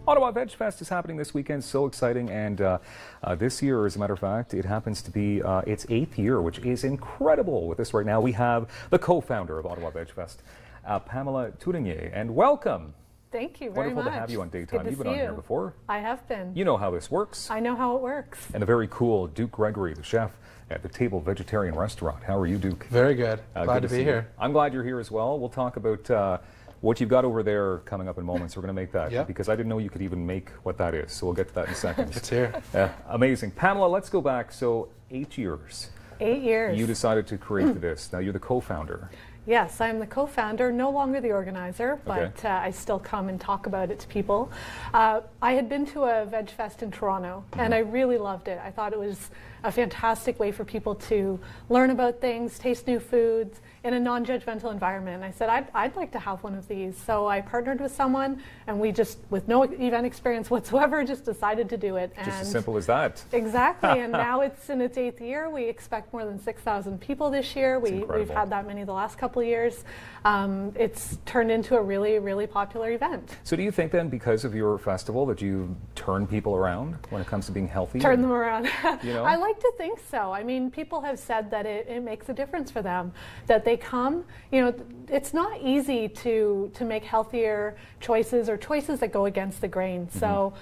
Ottawa Veg Fest is happening this weekend. So exciting. And this year, as a matter of fact, it happens to be its 8th year, which is incredible. With us right now, we have the co-founder of Ottawa Veg Fest, Pamela Tourigny. And welcome. Thank you very much. Wonderful to have you on Daytime. You've been on here before. I have been. You know how this works. I know how it works. And the very cool Duke Gregory, the chef at the Table Vegetarian Restaurant. How are you, Duke? Very good. Glad to be here. I'm glad you're here as well. We'll talk about what you've got over there coming up in moments. We're going to make that because I didn't know you could even make what that is. So we'll get to that in a second. It's here. Amazing. Pamela, let's go back. So 8 years. 8 years. You decided to create this. Now you're the co-founder. Yes, I'm the co-founder, no longer the organizer, but I still come and talk about it to people. I had been to a Veg Fest in Toronto, and I really loved it. I thought it was a fantastic way for people to learn about things, taste new foods in a non-judgmental environment. And I said, I'd like to have one of these. So I partnered with someone, and we just, with no event experience whatsoever, just decided to do it. Just as simple as that. Exactly, and now it's in its 8th year. We expect more than 6,000 people this year. We've had that many the last couple of years. It's turned into a really, really popular event. So do you think then, because of your festival, that you turn people around when it comes to being healthy? Turn them around. You know? I like to think so. I mean, people have said that it makes a difference for them, that they come, you know, it's not easy to make healthier choices or choices that go against the grain. So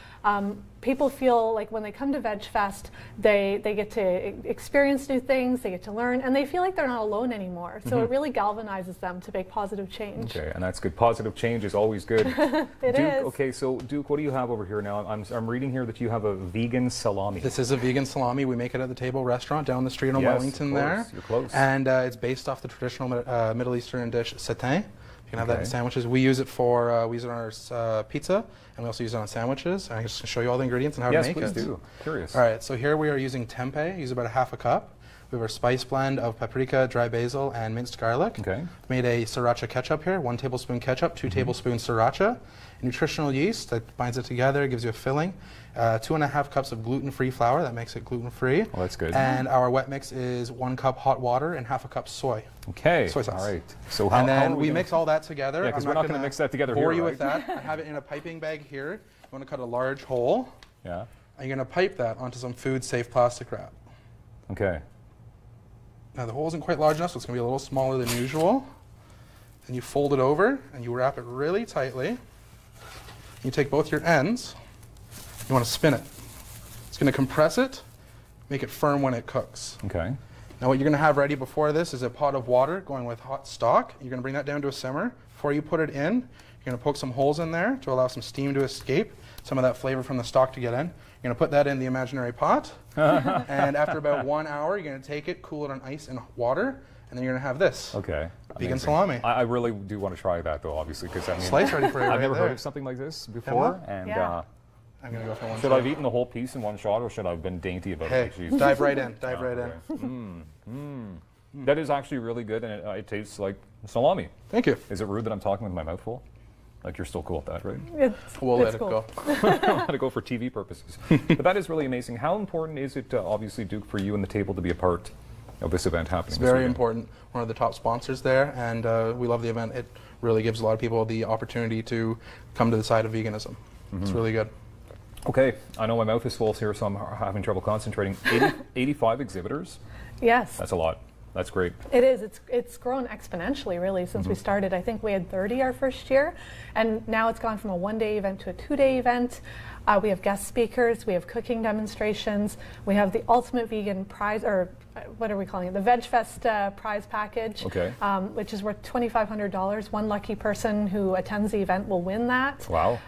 people feel like when they come to Veg Fest, they get to experience new things, they get to learn, and they feel like they're not alone anymore. So it really galvanizes them to make positive change. Okay, and that's good. Positive change is always good. It is. Okay, so Duke, what do you have over here now? I'm reading here that you have a vegan salami. This is a vegan salami. We make it at the Table Restaurant down the street on Wellington there. You're close. And it's based off the traditional Middle Eastern dish satay. You can have that in sandwiches. We use it for we use it on our pizza, and we also use it on sandwiches. I can just show you all the ingredients and how to make it. Yes, please do. Curious. All right, so here we are using tempeh. Use about a half a cup. We have our spice blend of paprika, dry basil, and minced garlic. Okay. Made a sriracha ketchup here. 1 tablespoon ketchup, 2 tablespoons sriracha. Nutritional yeast that binds it together, gives you a filling. 2.5 cups of gluten-free flour. That makes it gluten-free. Oh, that's good. And our wet mix is 1 cup hot water and half a cup soy. Okay. Soy sauce. All right. So and then we mix all that together. Yeah, because we're not going to mix that together here, bore you right? with that. I have it in a piping bag here. You want to cut a large hole. Yeah. And you're going to pipe that onto some food-safe plastic wrap. Okay. Now the hole isn't quite large enough, so it's going to be a little smaller than usual. And you fold it over, and you wrap it really tightly. You take both your ends. You want to spin it. It's going to compress it, make it firm when it cooks. Okay. Now what you're going to have ready before this is a pot of water going with hot stock. You're going to bring that down to a simmer. Before you put it in, you're going to poke some holes in there to allow some steam to escape, some of that flavor from the stock to get in. You're going to put that in the imaginary pot, and after about 1 hour, you're going to take it, cool it on ice and water, and then you're going to have this. Okay. Vegan salami. I really do want to try that, though, obviously, because I mean, slice ready for you. I've never heard of something like this before, and I'm going to go for one. Should I have eaten the whole piece in one shot, or should I have been dainty about it? Hey, dive right in. Dive right in. That is actually really good, and it tastes like salami. Thank you. Is it rude that I'm talking with my mouth full? Like, you're still cool with that, right? We'll let it go. Let it go for TV purposes. But that is really amazing. How important is it, obviously, Duke, for you and the table to be a part of this event happening? It's very important. One of the top sponsors there, and we love the event. It really gives a lot of people the opportunity to come to the side of veganism. It's really good. Okay, I know my mouth is full here, so I'm having trouble concentrating. 85 exhibitors? Yes. That's a lot. That's great. It is. It's grown exponentially, really, since we started. I think we had 30 our first year, and now it's gone from a 1-day event to a 2-day event. We have guest speakers, we have cooking demonstrations, we have the ultimate vegan prize, or what are we calling it? The Veg Fest prize package, which is worth $2,500. One lucky person who attends the event will win that. Wow.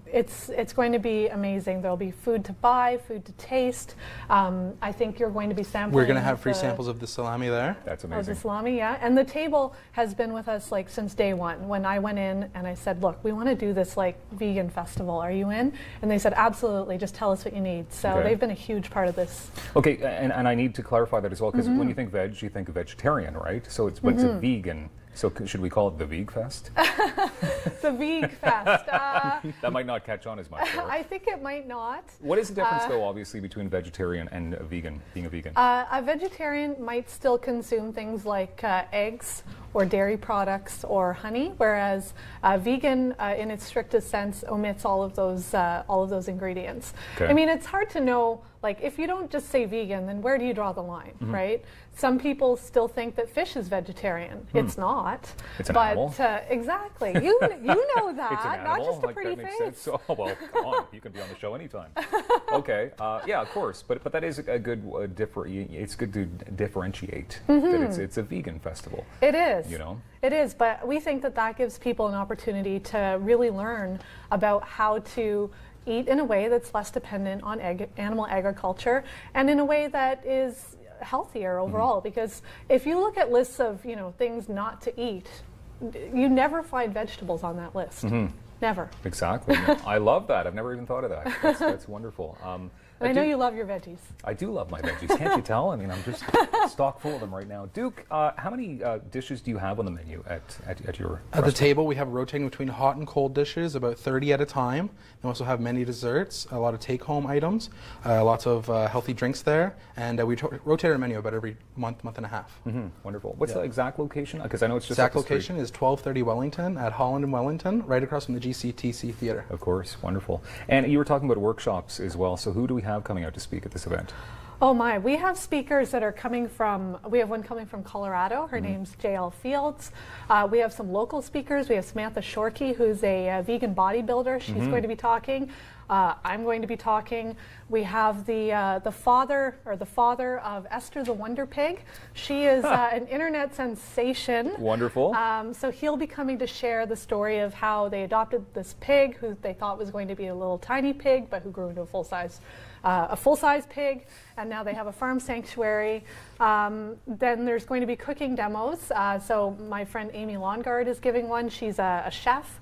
It's going to be amazing. There'll be food to buy, food to taste. I think you're going to be sampling. We're going to have free samples of the salami there. That's amazing. Of the salami, yeah. And the table has been with us like since day one. When I went in and I said, look, we want to do this like vegan festival. Are you in? And they said, absolutely, just tell us what you need. So they've been a huge part of this. Okay, and I need to clarify that as well, because when you think veg, you think vegetarian, right? So it's, but it's a vegan So should we call it the Veg Fest? The Veg Fest. That might not catch on as much. I think it might not. What is the difference, though, obviously, between vegetarian and a vegan, being a vegan? A vegetarian might still consume things like eggs or dairy products or honey, whereas a vegan, in its strictest sense, omits all of those ingredients. Okay. I mean, it's hard to know. Like, if you don't just say vegan, then where do you draw the line, right? Some people still think that fish is vegetarian. It's not. It's an animal. Exactly. You know that. It's an animal. Not just a like, pretty that makes face. sense. Oh, well, come on. You can be on the show anytime. Okay. Yeah, of course. But that is a good it's good to differentiate that it's a vegan festival. It is. You know? It is, but we think that gives people an opportunity to really learn about how to eat in a way that's less dependent on animal agriculture and in a way that is healthier overall. Because if you look at lists of things not to eat, you never find vegetables on that list. Never. Exactly. I love that. I've never even thought of that. That's wonderful. I know you love your veggies. I do love my veggies. Can't you tell? I mean, I'm just stock full of them right now. Duke, how many dishes do you have on the menu at your restaurant? At the table, we have rotating between hot and cold dishes, about 30 at a time. We also have many desserts, a lot of take-home items, lots of healthy drinks there, and we rotate our menu about every month and a half. Wonderful. What's the exact location? Because I know it's just exact location is 1230 Wellington at Holland and Wellington, right across from the GCTC Theatre. Of course. Wonderful. And you were talking about workshops as well. So who do we have coming out to speak at this event? Oh my, we have speakers that are coming from, we have one coming from Colorado. Her name's JL Fields. We have some local speakers. We have Samantha Shorkey, who's a vegan bodybuilder. She's going to be talking. I'm going to be talking. We have the father of Esther the Wonder Pig. She is an internet sensation. Wonderful. So he'll be coming to share the story of how they adopted this pig who they thought was going to be a little tiny pig, but who grew into a full-size pig, and now they have a farm sanctuary. Then there's going to be cooking demos. So my friend Amy Longard is giving one. She's a chef.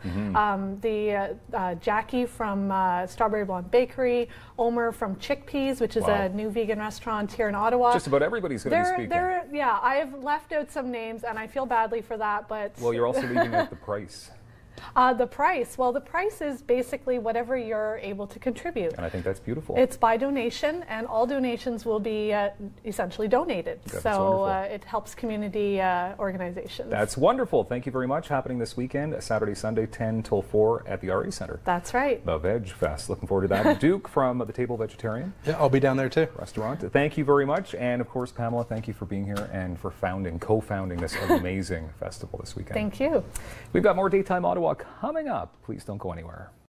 Jackie from Strawberry Blonde Bakery, Omer from Chickpeas, which is a new vegan restaurant here in Ottawa. Just about everybody's going to be speaking. Yeah, I've left out some names, and I feel badly for that. But well, you're also leaving out the price. The price. Well, the price is basically whatever you're able to contribute. And I think that's beautiful. It's by donation, and all donations will be essentially donated. So it helps community organizations. That's wonderful. Thank you very much. Happening this weekend, Saturday, Sunday, 10 till 4 at the RE Center. That's right. The Veg Fest. Looking forward to that. Duke from the Table Vegetarian. Yeah, I'll be down there too. Restaurant. Thank you very much. And of course, Pamela, thank you for being here and for co-founding this amazing festival this weekend. Thank you. We've got more Daytime Ottawa coming up. Please don't go anywhere.